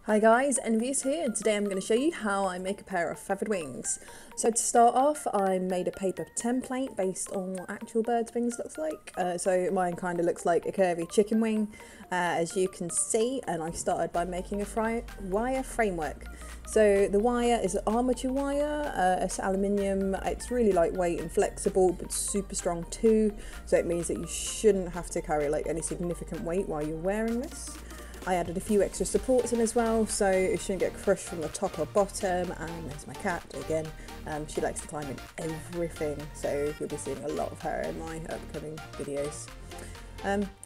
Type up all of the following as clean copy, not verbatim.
Hi guys, Envious here, and today I'm going to show you how I make a pair of feathered wings. So to start off, I made a paper template based on what actual birds' wings looks like. So mine kind of looks like a curvy chicken wing, as you can see, and I started by making a wire framework. So the wire is armature wire, it's aluminium, it's really lightweight and flexible but super strong too, so it means that you shouldn't have to carry like any significant weight while you're wearing this. I added a few extra supports in as well, so it shouldn't get crushed from the top or bottom. And there's my cat again. She likes to climb in everything, so you'll be seeing a lot of her in my upcoming videos.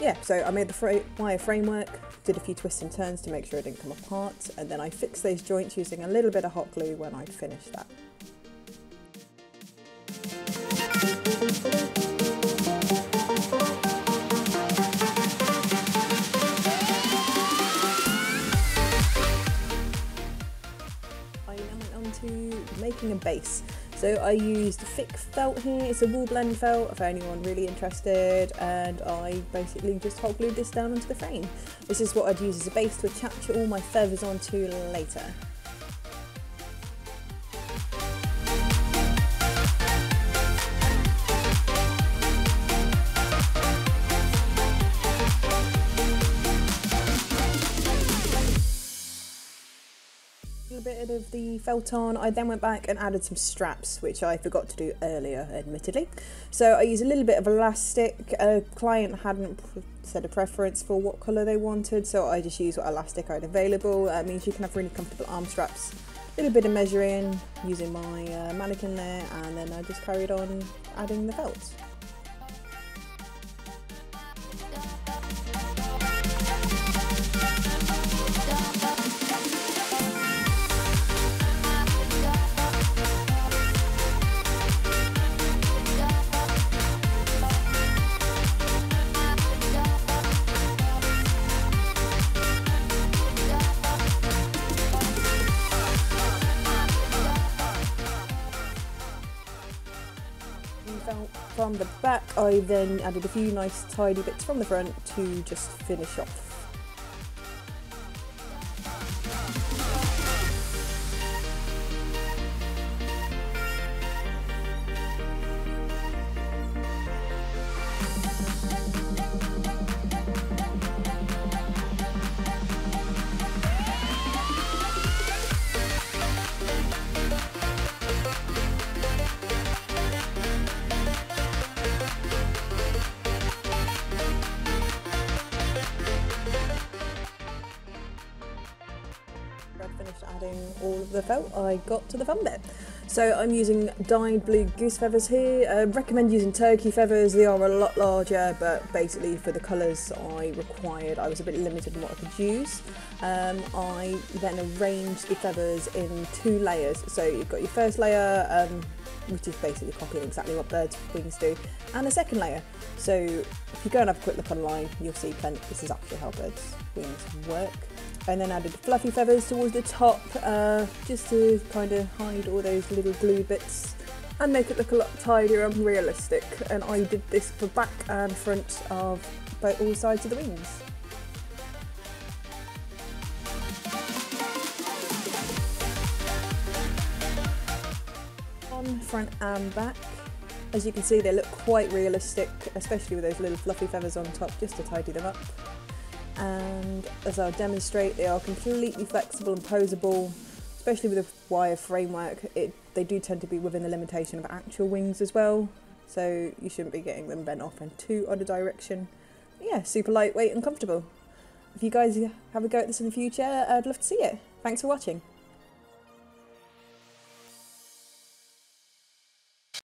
Yeah, so I made the wire framework, did a few twists and turns to make sure it didn't come apart, and then I fixed those joints using a little bit of hot glue when I'd finished that. Making a base. So I used thick felt here, it's a wool blend felt for anyone really interested, and I basically just hot glued this down onto the frame. This is what I'd use as a base to attach all my feathers onto later. A bit of the felt on, I then went back and added some straps, which I forgot to do earlier, admittedly. So I used a little bit of elastic. A client hadn't set a preference for what colour they wanted, so I just used what elastic I had available. That means you can have really comfortable arm straps. A little bit of measuring using my mannequin there, and then I just carried on adding the felt. From the back, I then added a few nice tidy bits from the front to just finish off. Finished adding all of the felt, I got to the fun bit. So I'm using dyed blue goose feathers here. I recommend using turkey feathers, they are a lot larger, but basically for the colours I required I was a bit limited in what I could use. I then arranged the feathers in 2 layers. So you've got your first layer, which is basically copying exactly what birds' wings do, and a second layer. So if you go and have a quick look online, you'll see plenty. This is actually how birds' wings work. And then added fluffy feathers towards the top, just to kind of hide all those little glue bits and make it look a lot tidier and realistic. And I did this for back and front of all sides of the wings. On front and back, as you can see, they look quite realistic, especially with those little fluffy feathers on top, just to tidy them up. And as I'll demonstrate, they are completely flexible and posable, especially with a wire framework. They do tend to be within the limitation of actual wings as well, so you shouldn't be getting them bent off in too odd a direction. But yeah, super lightweight and comfortable. If you guys have a go at this in the future, I'd love to see it. Thanks for watching.